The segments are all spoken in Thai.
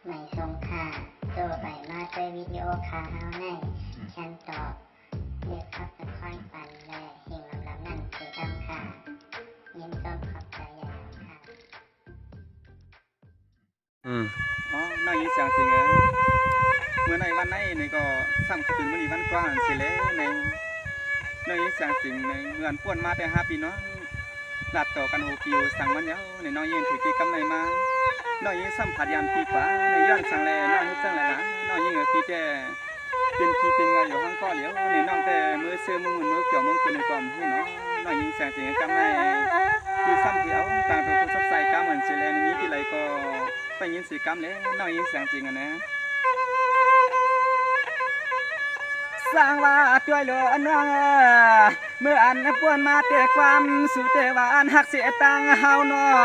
ไม่ทรงค่าตัวใบมาด้วยวิดีโอคาเฮาในฉันตอบเรียกพับตะค่อยปันและเฮงลำนั่นเสียดำค่ะยินต้นขอบใจใหญ่ค่ะน้อยยิ่งเสียงจริงเมื่อในวันนี้นี่ก็ซ้ำคืนวันนี้วันกว้างสิเลยในน้อยยิ่งเสียงจริงในเงินป่วนมาแต่5 ปีเนาะหลัดต่อกัน6 ปีสั่งมันเยอะในน้อยยิ่งถือปีกำไรมาน้อยยิ่งสัมผัสยามปีกว่าในย้อนสั่งแลน้อยยิ่งสั่งแลนะน้อยยิ่งปีแต่เป็นปีเป็นไงอยู่ห้องก้อเหลียวในน้องแต่มือเสื้อมือเกี่ยวมือคนในกล่อมหูเนาะน้อยยิ่งเสียงจริงกำไรที่ซ้ำที่เอาต่างตัวผู้ซับใส่กำเหมือนสิเลยนี้ที่ไรก็ไปยินสีกำเลยน้อยยิ่งเสียงจริงนะสร้างว่าด้วยหลวน้องเมื่ออันป่วนมาแต่ความสุเตวานหักเสียตังเฮาเนาะ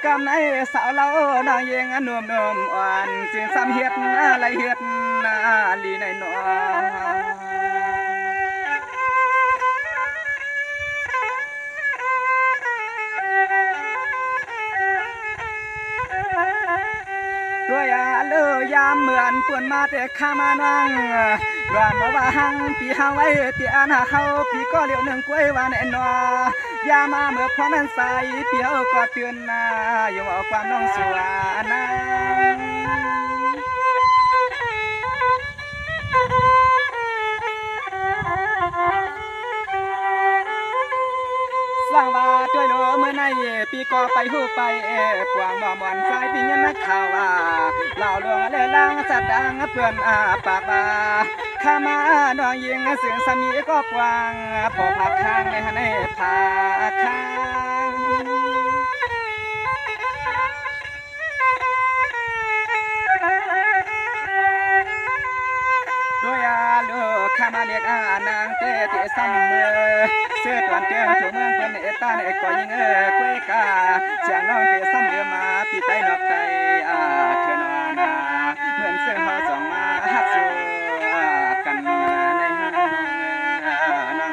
กำในสาวเราน้องยิงหนุ่มอ่อนจึงซ้ำเฮ็ดอะไรเฮ็ดลีในน้องด้วยยามเหมือนป่วนมาแต่ข้ามานั่งรวมว่าหังปีเฮาไว้ตีอันเฮาปีก็เหลียวหนึ่งกล้วยว่าแน่นอยามาเมื่อพอนั้นใสปีเฮาก็เตือนอยู่ว่าความน้องสวนะสร้างว่าด้วยโลเมื่อในปีก็ไปหูไปกวางบ่มอนสายปีเงินนักข่าวว่าเล่าลวงเล่ล่างสัตว์ดังเพื่อนปากว่าข้ามาน้องยิงเสียงสามีก็กวางพอพักข้างในผาข้างด้วยลูกข้ามาเรียกนางเตะซ้ำมือเสื้อตวนเตือนถูเมืองเป็นตาในก็ยิงกล้วยกาเสียงน้องเตะซ้ำเรือมาปีใต้นอกใจเธอนอนเหมือนเสื้อห่อสองมาฮักสูกันในห้างน้อง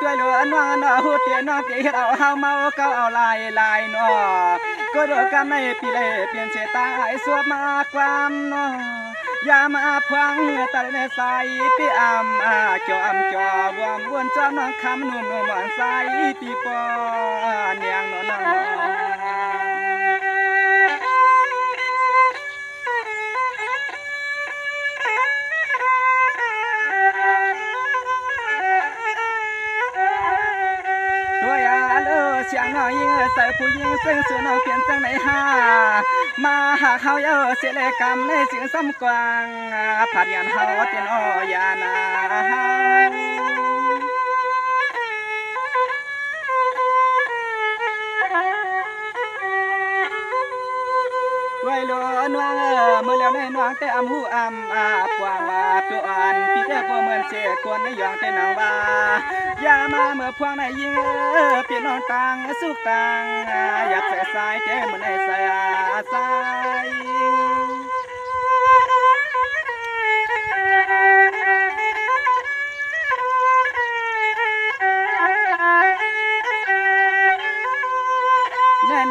ด้วยหลวน้องน้อหูเตียน้องเตียเอาเฮาเมาเก้าเอาลายน้อก็โดกำในปีเลยเปลี่ยนเสตาไอ้สวบมาความน้อยามาพวังตาในสายปีจอจอบวมวนจอน้องคำหนุ่มหวานสายปีปอเนียงน้องเสียงน้องยิงใส่ผู้หญิงซึ่งสู่น้องเปลี่ยนจังในมาหาเขาเสียเลยกรรมในเสียงซ้ำกวางผัดยันเฮาเตียนอยานาด้วยหลวนวงเมื่อแล้วในนวงแต่หูกวางว่าตัวอ่อนพี่เจ้าพวเหมือนเสียกวนในยองแต่นางว่าอย่ามาเมื่อพวงในยิงเปลี่ยนนอนตังสุกตังอยากใส่สายเจ้เหมือนในสาย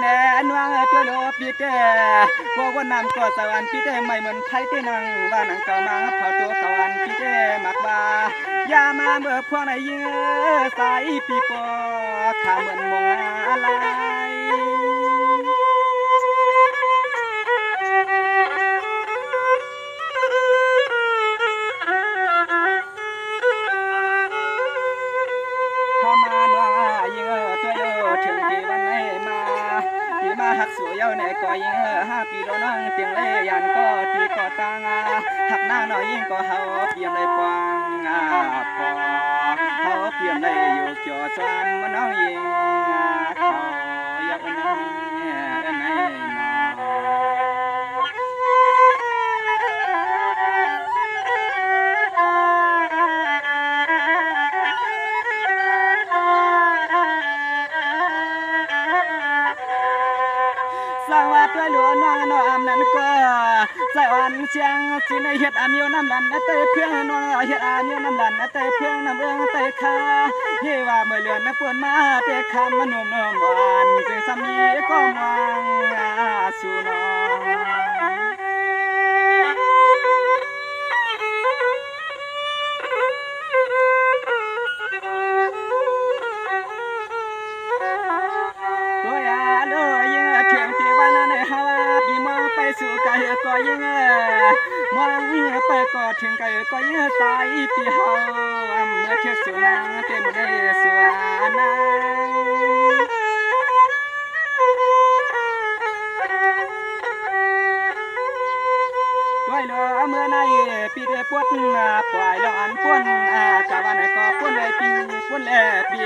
แน่นวงตัวโลปีเต้พวกวันน้ำก็สวรรค์ปีเต้ไม่เหมือนไทยเต้นังว่านังเก่ามาเผาตัวสวรรค์ปีเต้มักว่าอย่ามาเมื่อพวกไหนยิงสายปีปอข้าเหมือนมองอะไรข้ามาหน่อยยิงตัวโยถึงที่วันไหนมาที่มาหักสวยเย้าในก็ยิง5 ปีโดนนั่งเตียงเลยยันก็ตีก็ตังหักหน้าหน่อยยิงก็เฮาเปลี่ยนเลยกวางพอเขาเปลี่ยนเลยอยู่จอจวนมันน้องยิงเขาอยากนั่งได้ไหน สวัสดีหลวงน้องน้อมนั้นก็ใส่วันเชียงสิในเฮ็ดอามิวน้ำลันเตยเพียงน้องเฮ็ดอามิวน้ำลันเตยเพียงน้ำเอื้องเตยคาเฮว่าเมื่อเลือนน้ำปวนมาเตยคำมันนุ่มน้อมหวานจึงสามีก็มองสู่น้องสู่ไก่ก็ยังมองไปก็ถึงไก่ก็ยังสายปีเฮาเมื่อเทียบสู่นางเต็มได้สู่นางด้วยเหลือเมื่อในปีเดปวดปล่อยแล้วอันป้วนกะวันก็ป้วนเลยปีป้วนแลปี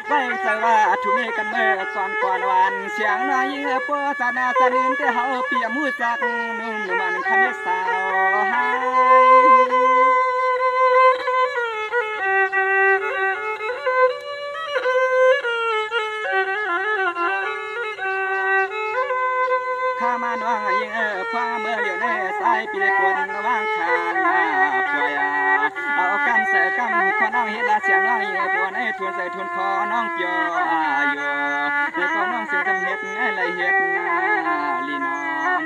ไว้ใจว่าทุมีกันเมื่อก่อนวันเสียงน้อยยิ่งปัวสนาสนินแต่เฮาเปียมือจักนุ่มมันคำสาวหายข้ามาน้องยิ่งพ่อเมื่อเหลียวในสายปีกวนว่างคางปล่อยเอากำใส่กำขอน้องเฮ็ดเสียงน้องยิ่งปัวในทวนใส่ทวนคอน้องเปียวอยู่ในก็น้องเสียงจำเฮ็ดอะไรเฮ็ดลีน้อง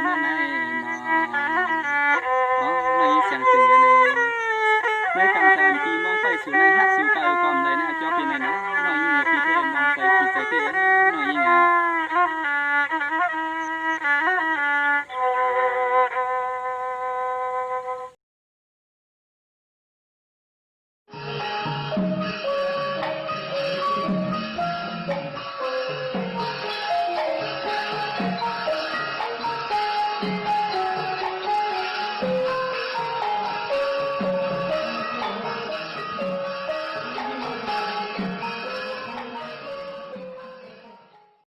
เมื่อไหในเสียงเสียงในกำแสนปีมองไปสู่ในฮักสู่ไก่กล่อมเลยนะจอปีในน้อยยิ่งปีเทมองใส่ปีใส่เตี้ยน้อยยิ่ง